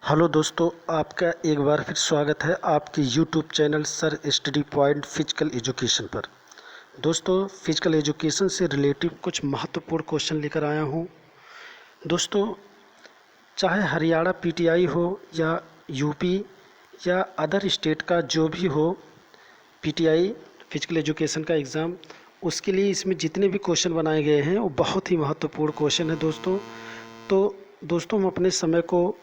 Hello दोस्तों, आपका एक बार फिर स्वागत है आपके YouTube channel sir study point physical education पर। दोस्तों, फिजिकल एजुकेशन से रिलेटिव कुछ महत्वपूर्ण क्वेश्चन लेकर आया हूं। दोस्तों, चाहे हरियाणा पीटीआई हो या यूपी या अदर स्टेट का जो भी हो पीटीआई फिजिकल एजुकेशन का एग्ज़ाम, उसके लिए इसमें जितने भी क्वेश्चन बनाए गए हैं वो बहुत ही महत्वपूर्ण क्वेश्चन है दोस्तों। तो दोस्तों, हम अपने समय को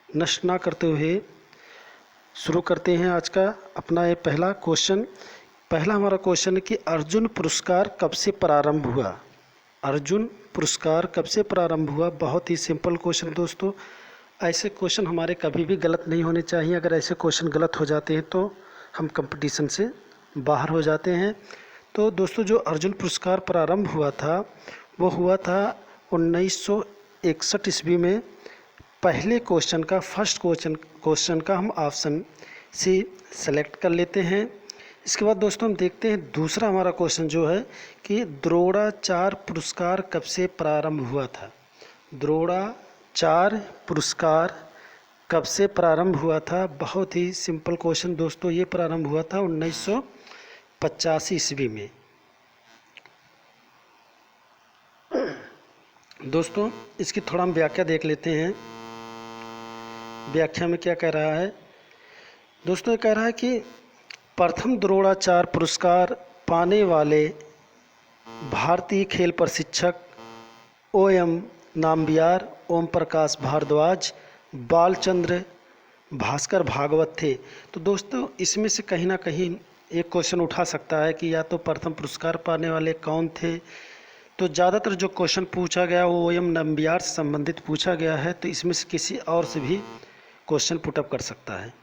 नष्ट ना करते हुए शुरू करते हैं आज का अपना ये पहला क्वेश्चन। पहला हमारा क्वेश्चन है कि अर्जुन पुरस्कार कब से प्रारंभ हुआ। अर्जुन पुरस्कार कब से प्रारंभ हुआ। बहुत ही सिंपल क्वेश्चन दोस्तों। ऐसे क्वेश्चन हमारे कभी भी गलत नहीं होने चाहिए। अगर ऐसे क्वेश्चन गलत हो जाते हैं तो हम कंपटीशन से बाहर हो जाते हैं। तो दोस्तों, जो अर्जुन पुरस्कार प्रारंभ हुआ था वो हुआ था 1961 ईस्वी में। पहले क्वेश्चन का फर्स्ट क्वेश्चन का हम ऑप्शन सी सेलेक्ट कर लेते हैं। इसके बाद दोस्तों हम देखते हैं दूसरा हमारा क्वेश्चन जो है कि द्रोणाचार्य पुरस्कार कब से प्रारंभ हुआ था। द्रोणाचार्य पुरस्कार कब से प्रारंभ हुआ था। बहुत ही सिंपल क्वेश्चन दोस्तों, ये प्रारंभ हुआ था 1985 ईस्वी में। दोस्तों, इसकी थोड़ा हम व्याख्या देख लेते हैं। व्याख्या में क्या कह रहा है दोस्तों, ये कह रहा है कि प्रथम द्रोणाचार्य पुरस्कार पाने वाले भारतीय खेल प्रशिक्षक OM नाम्बियार, ओम प्रकाश भारद्वाज, बालचंद्र भास्कर भागवत थे। तो दोस्तों, इसमें से कहीं ना कहीं एक क्वेश्चन उठा सकता है कि या तो प्रथम पुरस्कार पाने वाले कौन थे। तो ज़्यादातर जो क्वेश्चन पूछा गया वो OM नाम्बियार से संबंधित पूछा गया है। तो इसमें से किसी और से भी क्वेश्चन पुटअप कर सकता है।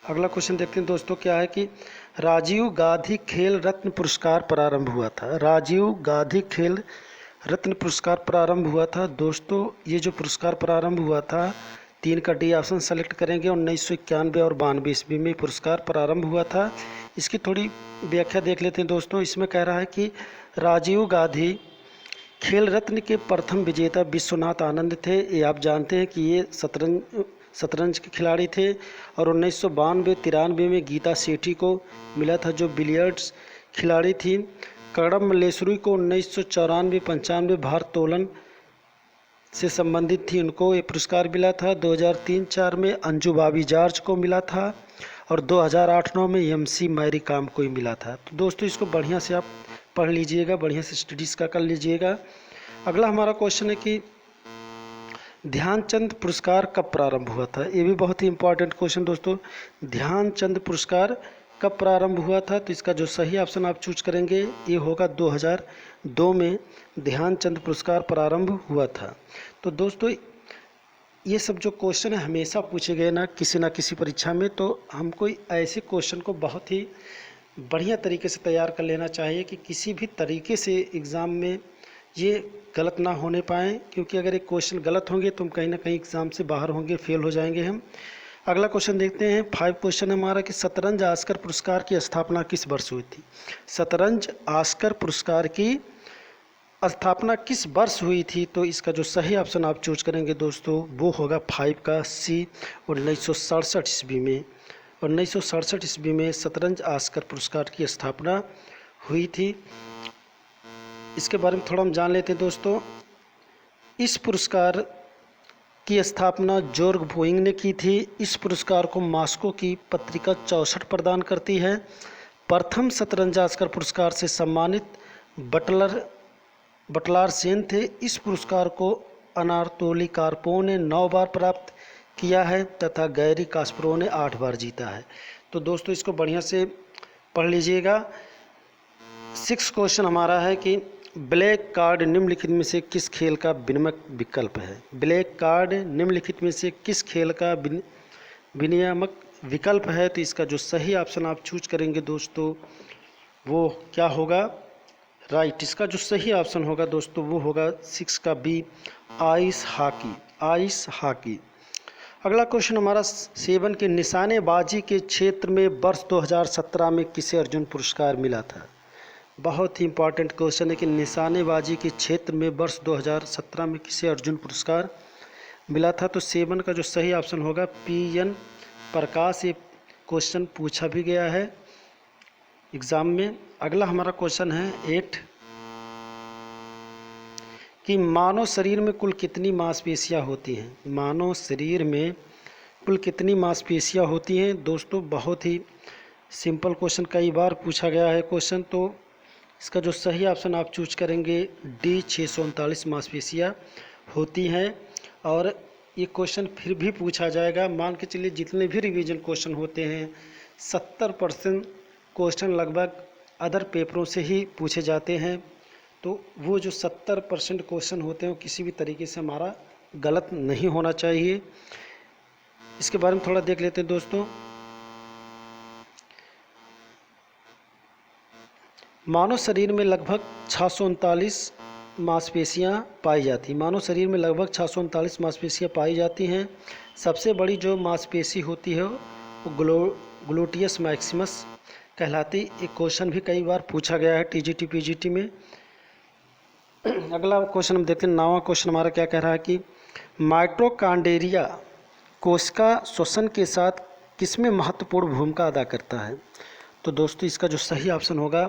अगला क्वेश्चन देखते हैं दोस्तों, क्या है कि राजीव गांधी खेल रत्न पुरस्कार प्रारंभ हुआ था। राजीव गांधी खेल रत्न पुरस्कार प्रारंभ हुआ था। दोस्तों, ये जो पुरस्कार प्रारंभ हुआ था, 3 का डी ऑप्शन सेलेक्ट करेंगे। 1991 और 92 ईस्वी में पुरस्कार प्रारंभ हुआ था। इसकी थोड़ी व्याख्या देख लेते हैं दोस्तों। इसमें कह रहा है कि राजीव गांधी खेल रत्न के प्रथम विजेता विश्वनाथ आनंद थे। ये आप जानते हैं कि ये शतरंज के खिलाड़ी थे। और 1992-93 में गीता सेठी को मिला था जो बिलियर्ड्स खिलाड़ी थी। कड़म मल्लेश्वरी को 1994-95 भारोत्तोलन से संबंधित थी, उनको ये पुरस्कार मिला था। 2003-04 में अंजू बॉबी जॉर्ज को मिला था। और 2008-09 में MC मैरी कॉम को ही मिला था। तो दोस्तों, इसको बढ़िया से आप पढ़ लीजिएगा, बढ़िया से स्टडीज़ का कर लीजिएगा। अगला हमारा क्वेश्चन है कि ध्यानचंद पुरस्कार कब प्रारंभ हुआ था। ये भी बहुत ही इंपॉर्टेंट क्वेश्चन दोस्तों। ध्यानचंद पुरस्कार कब प्रारंभ हुआ था। तो इसका जो सही ऑप्शन आप चूज करेंगे ये होगा 2002 में ध्यानचंद पुरस्कार प्रारंभ हुआ था। तो दोस्तों, ये सब जो क्वेश्चन है हमेशा पूछे गए ना किसी परीक्षा में। तो हमको ऐसे क्वेश्चन को बहुत ही बढ़िया तरीके से तैयार कर लेना चाहिए कि किसी भी तरीके से एग्ज़ाम में ये गलत ना होने पाए। क्योंकि अगर एक क्वेश्चन गलत होंगे तो हम कहीं ना कहीं एग्ज़ाम से बाहर होंगे, फेल हो जाएंगे हम। अगला क्वेश्चन देखते हैं। 5 क्वेश्चन है हमारा कि शतरंज ऑस्कर पुरस्कार की स्थापना किस वर्ष हुई थी। शतरंज ऑस्कर पुरस्कार की स्थापना किस वर्ष हुई थी। तो इसका जो सही ऑप्शन आप चूज करेंगे दोस्तों वो होगा 5 का C 1967 ईस्वी में। 1967 ईस्वी में शतरंज ऑस्कर पुरस्कार की स्थापना हुई थी। इसके बारे में थोड़ा हम जान लेते हैं दोस्तों। इस पुरस्कार की स्थापना जॉर्ग बोइंग ने की थी। इस पुरस्कार को मॉस्को की पत्रिका 64 प्रदान करती है। प्रथम शतरंज ऑस्कर पुरस्कार से सम्मानित बटलार सेन थे। इस पुरस्कार को अनातोली कार्पोव ने 9 बार प्राप्त किया है तथा गैरी कास्परोव ने 8 बार जीता है। तो दोस्तों, इसको बढ़िया से पढ़ लीजिएगा। 6 क्वेश्चन हमारा है कि ब्लैक कार्ड निम्नलिखित में से किस खेल का विनियामक विकल्प है। ब्लैक कार्ड निम्नलिखित में से किस खेल का विनियामक विकल्प है। तो इसका जो सही ऑप्शन आप चूज करेंगे दोस्तों वो क्या होगा, राइट। इसका जो सही ऑप्शन होगा दोस्तों वो होगा 6 का B ice hockey. Ice hockey. अगला क्वेश्चन हमारा 7 के निशानेबाजी के क्षेत्र में वर्ष 2017 में किसे अर्जुन पुरस्कार मिला था। बहुत ही इंपॉर्टेंट क्वेश्चन है कि निशानेबाजी के क्षेत्र में वर्ष 2017 में किसे अर्जुन पुरस्कार मिला था। तो 7 का जो सही ऑप्शन होगा PN प्रकाश। ये क्वेश्चन पूछा भी गया है एग्ज़ाम में। अगला हमारा क्वेश्चन है 8 कि मानव शरीर में कुल कितनी मांसपेशियां होती हैं। मानव शरीर में कुल कितनी मांसपेशियां होती हैं। दोस्तों बहुत ही सिंपल क्वेश्चन, कई बार पूछा गया है क्वेश्चन। तो इसका जो सही ऑप्शन आप चूज करेंगे D 639 मांसपेशियां होती हैं। और ये क्वेश्चन फिर भी पूछा जाएगा। मान के चलिए जितने भी रिवीजन क्वेश्चन होते हैं 70% क्वेश्चन लगभग अदर पेपरों से ही पूछे जाते हैं। तो वो जो 70% क्वेश्चन होते हैं वो किसी भी तरीके से हमारा गलत नहीं होना चाहिए। इसके बारे में थोड़ा देख लेते हैं दोस्तों। मानव शरीर में लगभग 639 मांसपेशियां पाई जाती हैं। मानव शरीर में लगभग 639 मांसपेशियां पाई जाती हैं। सबसे बड़ी जो मांसपेशी होती है वो ग्लूटियस मैक्सिमस कहलाती। एक क्वेश्चन भी कई बार पूछा गया है TGT PGT में। अगला क्वेश्चन हम देखते हैं। 9वां क्वेश्चन हमारा क्या कह रहा है कि माइटोकॉन्ड्रिया कोशिका श्वसन के साथ किसमें महत्वपूर्ण भूमिका अदा करता है। तो दोस्तों इसका जो सही ऑप्शन होगा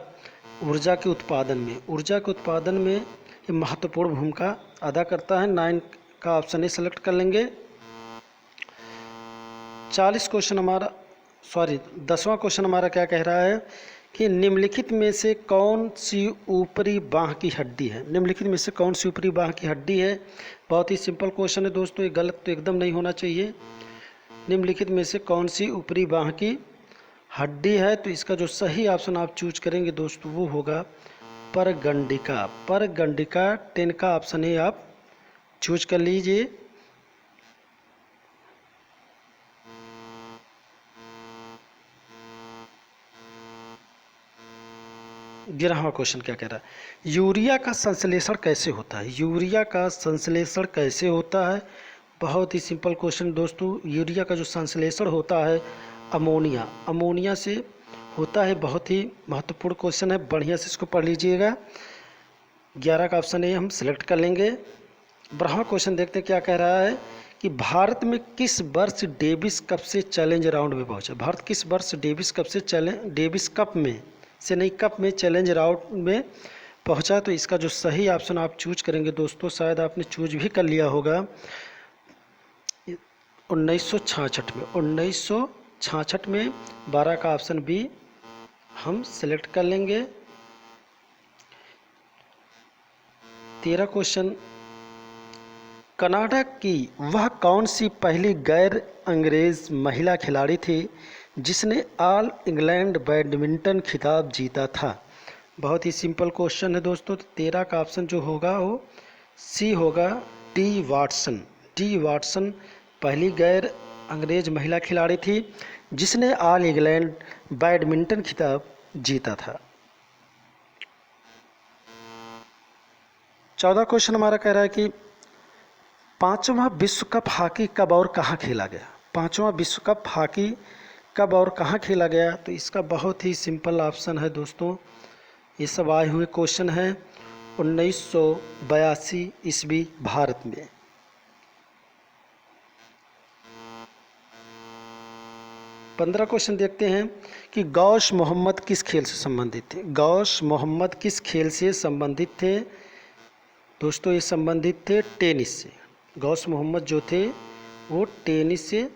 ऊर्जा के उत्पादन में। ऊर्जा के उत्पादन में ये महत्वपूर्ण भूमिका अदा करता है। 9 का ऑप्शन ए सेलेक्ट कर लेंगे। 10वां क्वेश्चन हमारा क्या कह रहा है कि निम्नलिखित में से कौन सी ऊपरी बांह की हड्डी है। निम्नलिखित में से कौन सी ऊपरी बांह की हड्डी है। बहुत ही सिंपल क्वेश्चन है दोस्तों, ये गलत तो एकदम नहीं होना चाहिए। निम्नलिखित में से कौन सी ऊपरी बांह की हड्डी है। तो इसका जो सही ऑप्शन आप चूज करेंगे दोस्तों वो होगा परगंडिका। परगंडिका 10 का ऑप्शन है, आप चूज कर लीजिए। ग्यारहवां क्वेश्चन क्या कह रहा है, यूरिया का संश्लेषण कैसे होता है। यूरिया का संश्लेषण कैसे होता है। बहुत ही सिंपल क्वेश्चन दोस्तों। यूरिया का जो संश्लेषण होता है अमोनिया से होता है। बहुत ही महत्वपूर्ण क्वेश्चन है, बढ़िया से इसको पढ़ लीजिएगा। 11 का ऑप्शन ए हम सिलेक्ट कर लेंगे। 12वां क्वेश्चन देखते हैं क्या कह रहा है कि भारत में किस वर्ष डेविस कप से चैलेंज राउंड में पहुंचा। भारत किस वर्ष डेविस कप में से नहीं कप में चैलेंज राउंड में पहुंचा। तो इसका जो सही ऑप्शन आप चूज करेंगे दोस्तों, शायद आपने चूज भी कर लिया होगा, 1966 में। 1966 में 12 का ऑप्शन बी हम सिलेक्ट कर लेंगे। 13 क्वेश्चन, कनाडा की वह कौन सी पहली गैर अंग्रेज महिला खिलाड़ी थी जिसने ऑल इंग्लैंड बैडमिंटन खिताब जीता था। बहुत ही सिंपल क्वेश्चन है दोस्तों। 13 का ऑप्शन जो होगा वो सी होगा, टी वाटसन पहली गैर अंग्रेज महिला खिलाड़ी थी जिसने ऑल इंग्लैंड बैडमिंटन खिताब जीता था। 14 क्वेश्चन हमारा कह रहा है कि 5वां विश्व कप हॉकी कब और कहाँ खेला गया। 5वां विश्व कप हॉकी कब और कहाँ खेला गया। तो इसका बहुत ही सिंपल ऑप्शन है दोस्तों, ये सब आए हुए क्वेश्चन हैं 1982 ईस्वी भारत में। पंद्रह क्वेश्चन देखते हैं कि गौस मोहम्मद किस खेल से संबंधित थे। गौस मोहम्मद किस खेल से संबंधित थे दोस्तों, ये संबंधित थे टेनिस से। गौस मोहम्मद जो थे वो टेनिस से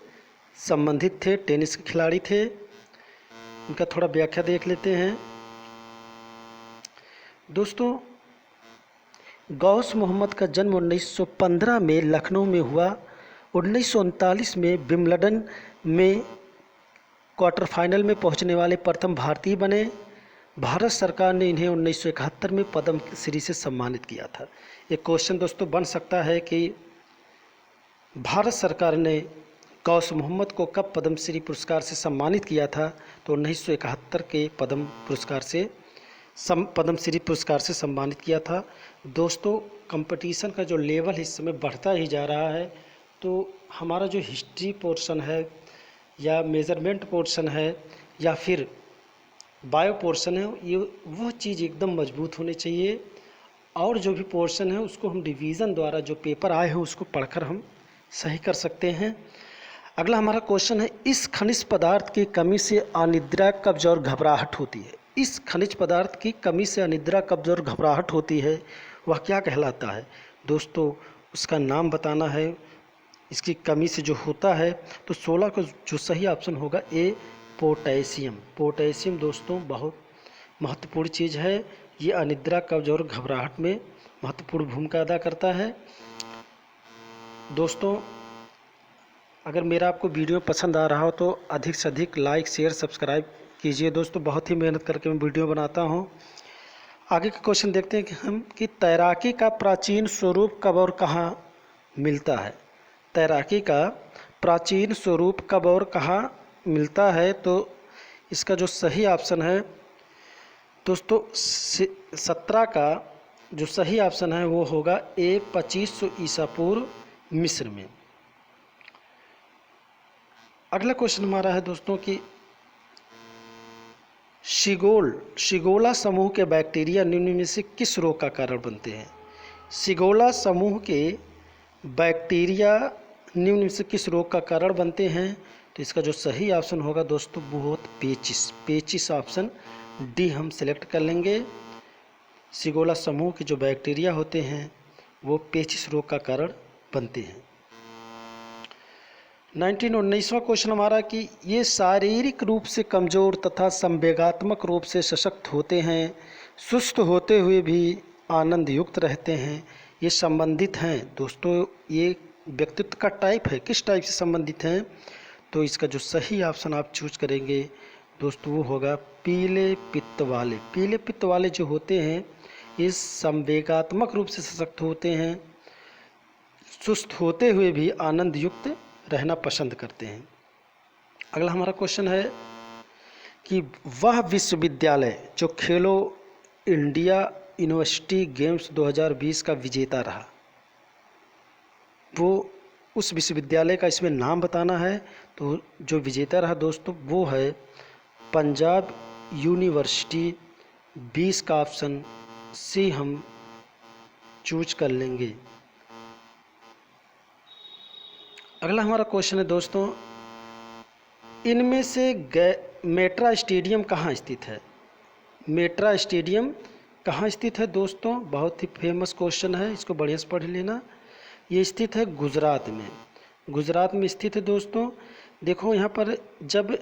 संबंधित थे, टेनिस के खिलाड़ी थे। इनका थोड़ा व्याख्या देख लेते हैं दोस्तों। गौस मोहम्मद का जन्म 1915 में लखनऊ में हुआ। 1939 में विंबलडन में क्वार्टर फाइनल में पहुंचने वाले प्रथम भारतीय बने। भारत सरकार ने इन्हें 1971 में पद्म श्री से सम्मानित किया था। एक क्वेश्चन दोस्तों बन सकता है कि भारत सरकार ने गौस मोहम्मद को कब पद्म श्री पुरस्कार से सम्मानित किया था। तो 1971 के पद्म श्री पुरस्कार से सम्मानित किया था। दोस्तों कंपटीशन का जो लेवल इस समय बढ़ता ही जा रहा है, तो हमारा जो हिस्ट्री पोर्शन है या मेज़रमेंट पोर्शन है या फिर बायो पोर्शन है, ये वो चीज़ एकदम मजबूत होनी चाहिए। और जो भी पोर्शन है उसको हम रिवीज़न द्वारा जो पेपर आए हैं उसको पढ़कर हम सही कर सकते हैं। अगला हमारा क्वेश्चन है, इस खनिज पदार्थ की कमी से अनिद्रा, कब्ज और घबराहट होती है। इस खनिज पदार्थ की कमी से अनिद्रा, कब्ज और घबराहट होती है, वह क्या कहलाता है? दोस्तों उसका नाम बताना है। इसकी कमी से जो होता है, तो 16 का जो सही ऑप्शन होगा ए, पोटेशियम। पोटेशियम दोस्तों बहुत महत्वपूर्ण चीज़ है। ये अनिद्रा, कब्ज और घबराहट में महत्वपूर्ण भूमिका अदा करता है। दोस्तों अगर मेरा आपको वीडियो पसंद आ रहा हो तो अधिक से अधिक लाइक, शेयर, सब्सक्राइब कीजिए। दोस्तों बहुत ही मेहनत करके मैं वीडियो बनाता हूं। आगे का क्वेश्चन देखते हैं कि तैराकी का प्राचीन स्वरूप कब और कहाँ मिलता है? तैराकी का प्राचीन स्वरूप कब और कहाँ मिलता है? तो इसका जो सही ऑप्शन है दोस्तों 17 का जो सही ऑप्शन है वो होगा ए, 2500 ईसा पूर्व, मिस्र में। अगला क्वेश्चन हमारा है दोस्तों कि शिगोला समूह के बैक्टीरिया निम्न में से किस रोग का कारण बनते हैं? शिगोला समूह के बैक्टीरिया निम्न में से किस रोग का कारण बनते हैं? तो इसका जो सही ऑप्शन होगा दोस्तों वो होता पेचिस ऑप्शन डी हम सिलेक्ट कर लेंगे। शिगोला समूह के जो बैक्टीरिया होते हैं वो पेचिस रोग का कारण बनते हैं। 1919वां क्वेश्चन हमारा कि ये शारीरिक रूप से कमज़ोर तथा संवेगात्मक रूप से सशक्त होते हैं, सुस्त होते हुए भी आनंद युक्त रहते हैं, ये संबंधित हैं। दोस्तों ये व्यक्तित्व का टाइप है, किस टाइप से संबंधित हैं? तो इसका जो सही ऑप्शन आप चूज करेंगे दोस्तों वो होगा पीले पित्त वाले। पीले पित्त वाले जो होते हैं ये संवेगात्मक रूप से सशक्त होते हैं, सुस्त होते हुए भी आनंद युक्त रहना पसंद करते हैं। अगला हमारा क्वेश्चन है कि वह विश्वविद्यालय जो खेलो इंडिया यूनिवर्सिटी गेम्स 2020 का विजेता रहा, वो उस विश्वविद्यालय का इसमें नाम बताना है। तो जो विजेता रहा दोस्तों वो है पंजाब यूनिवर्सिटी। 20 का ऑप्शन सी हम चूज कर लेंगे। अगला हमारा क्वेश्चन है दोस्तों, इनमें से मेट्रा स्टेडियम कहाँ स्थित है? मेट्रा स्टेडियम कहाँ स्थित है दोस्तों? बहुत ही फेमस क्वेश्चन है, इसको बढ़िया से पढ़ लेना। ये स्थित है गुजरात में। गुजरात में स्थित है दोस्तों। देखो यहाँ पर जब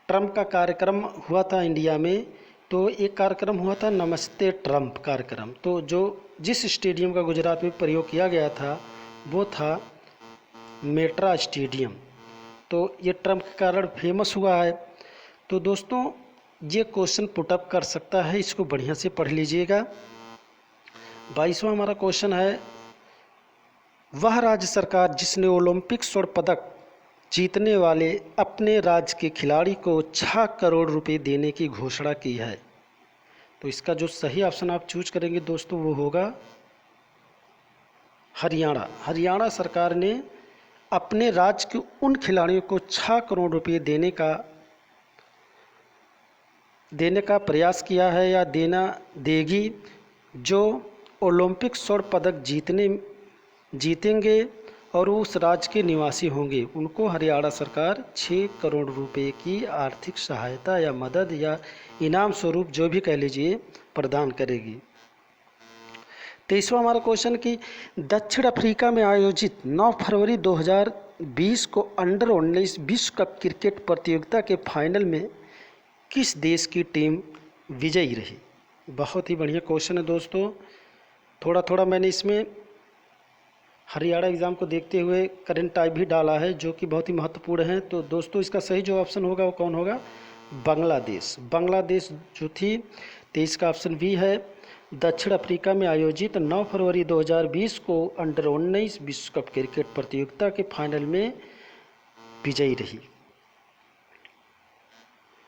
ट्रम्प का कार्यक्रम हुआ था इंडिया में, तो एक कार्यक्रम हुआ था नमस्ते ट्रम्प कार्यक्रम। तो जो जिस स्टेडियम का गुजरात में प्रयोग किया गया था वो था मेट्रा स्टेडियम। तो ये ट्रम्प के कारण फेमस हुआ है। तो दोस्तों ये क्वेश्चन पुटअप कर सकता है, इसको बढ़िया से पढ़ लीजिएगा। 22वां हमारा क्वेश्चन है, वह राज्य सरकार जिसने ओलंपिक स्वर्ण पदक जीतने वाले अपने राज्य के खिलाड़ी को 6 करोड़ रुपए देने की घोषणा की है। तो इसका जो सही ऑप्शन आप चूज करेंगे दोस्तों वो होगा हरियाणा। हरियाणा सरकार ने अपने राज्य के उन खिलाड़ियों को 6 करोड़ रुपए देने का प्रयास किया है या देगी जो ओलंपिक स्वर्ण पदक जीतेंगे और उस राज्य के निवासी होंगे। उनको हरियाणा सरकार 6 करोड़ रुपए की आर्थिक सहायता या मदद या इनाम स्वरूप जो भी कह लीजिए प्रदान करेगी। 23वां हमारा क्वेश्चन कि दक्षिण अफ्रीका में आयोजित 9 फरवरी 2020 को अंडर 19 विश्व कप क्रिकेट प्रतियोगिता के फाइनल में किस देश की टीम विजयी रही? बहुत ही बढ़िया क्वेश्चन है दोस्तों। थोड़ा थोड़ा मैंने इसमें हरियाणा एग्ज़ाम को देखते हुए करंट टाइप भी डाला है जो कि बहुत ही महत्वपूर्ण है। तो दोस्तों इसका सही जो ऑप्शन होगा वो कौन होगा? बांग्लादेश। बांग्लादेश जो थी 23 का ऑप्शन भी है। दक्षिण अफ्रीका में आयोजित 9 फरवरी 2020 को अंडर 19 विश्व कप क्रिकेट प्रतियोगिता के फाइनल में विजयी रही।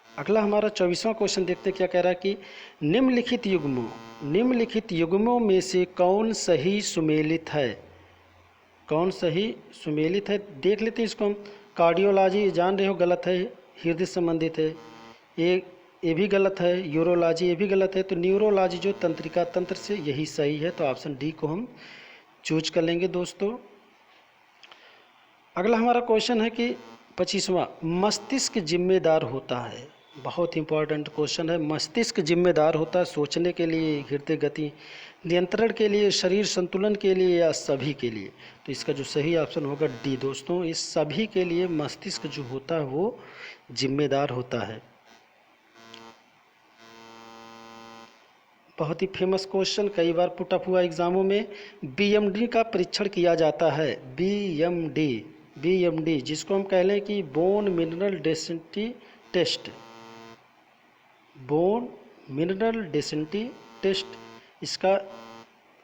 अगला हमारा 24वां क्वेश्चन देखते हैं क्या कह रहा है कि निम्नलिखित युग्मों में से कौन सही सुमेलित है? कौन सही सुमेलित है देख लेते हैं इसको हम। कार्डियोलॉजी जान रहे हो गलत है, हृदय संबंधित है, ये भी गलत है। यूरोलॉजी ये भी गलत है। तो न्यूरोलॉजी जो तंत्रिका तंत्र से, यही सही है। तो ऑप्शन डी को हम चूज कर लेंगे दोस्तों। अगला हमारा क्वेश्चन है कि 25वां, मस्तिष्क जिम्मेदार होता है। बहुत इंपॉर्टेंट क्वेश्चन है। मस्तिष्क जिम्मेदार होता है सोचने के लिए, हृदय गति नियंत्रण के लिए, शरीर संतुलन के लिए, या सभी के लिए? तो इसका जो सही ऑप्शन होगा डी दोस्तों, इस सभी के लिए मस्तिष्क जो होता है वो जिम्मेदार होता है। बहुत ही फेमस क्वेश्चन, कई बार पुटअप हुआ एग्जामों में। बीएमडी का परीक्षण किया जाता है। बीएमडी जिसको हम कह लें कि bone mineral density test. Bone mineral density test, इसका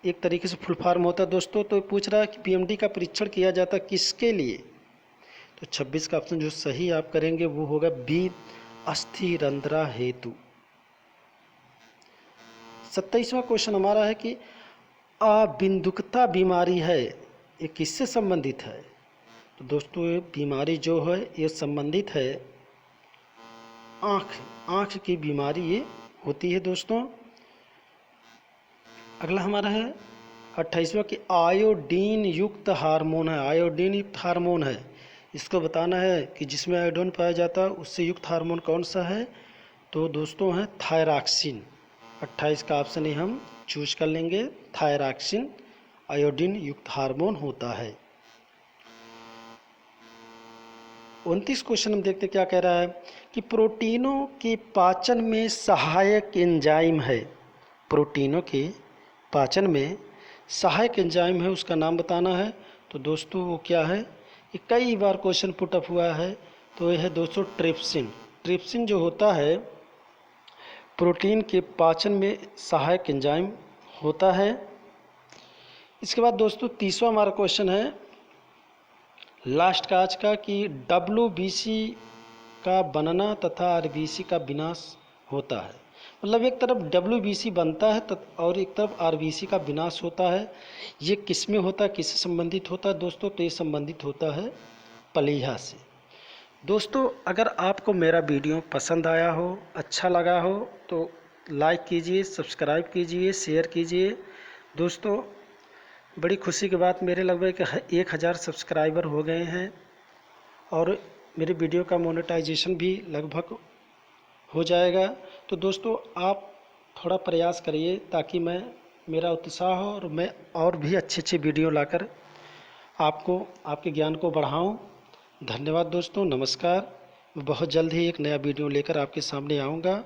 एक तरीके से फुल फॉर्म होता है दोस्तों। तो पूछ रहा है कि बीएमडी का परीक्षण किया जाता है किसके लिए? तो 26 का ऑप्शन जो सही आप करेंगे वो होगा बी, अस्थिरंध्रा हेतु। 27वां क्वेश्चन हमारा है कि अबिंदुकता बीमारी है, ये किससे संबंधित है? तो दोस्तों ये बीमारी जो है ये संबंधित है आँख की बीमारी ये होती है दोस्तों। अगला हमारा है 28वां कि आयोडीन युक्त हार्मोन है। आयोडीन युक्त हार्मोन है, इसको बताना है कि जिसमें आयोडीन पाया जाता है उससे युक्त हार्मोन कौन सा है? तो दोस्तों है थायरॉक्सिन। 28 का ऑप्शन ही हम चूज कर लेंगे, थायरॉक्सिन आयोडीन युक्त हार्मोन होता है। 29 क्वेश्चन हम देखते क्या कह रहा है कि प्रोटीनों के पाचन में सहायक एंजाइम है। प्रोटीनों के पाचन में सहायक एंजाइम है, उसका नाम बताना है। तो दोस्तों वो क्या है? ये कई बार क्वेश्चन पुटअप हुआ है। तो यह है दोस्तों ट्रिप्सिन। ट्रिप्सिन जो होता है प्रोटीन के पाचन में सहायक एंजाइम होता है। इसके बाद दोस्तों 30वां हमारा क्वेश्चन है लास्ट का आज का कि WBC का बनना तथा RBC का विनाश होता है। मतलब एक तरफ WBC बनता है और एक तरफ RBC का विनाश होता है। ये किस में होता है, किससे संबंधित होता है दोस्तों? तो ये संबंधित होता है प्लीहा से। दोस्तों अगर आपको मेरा वीडियो पसंद आया हो, अच्छा लगा हो तो लाइक कीजिए, सब्सक्राइब कीजिए, शेयर कीजिए। दोस्तों बड़ी खुशी की बात, मेरे लगभग 1000 सब्सक्राइबर हो गए हैं और मेरे वीडियो का मोनेटाइजेशन भी लगभग हो जाएगा। तो दोस्तों आप थोड़ा प्रयास करिए ताकि मेरा उत्साह हो और मैं और भी अच्छे वीडियो लाकर आपको आपके ज्ञान को बढ़ाऊं। धन्यवाद दोस्तों, नमस्कार। मैं बहुत जल्द ही एक नया वीडियो लेकर आपके सामने आऊँगा।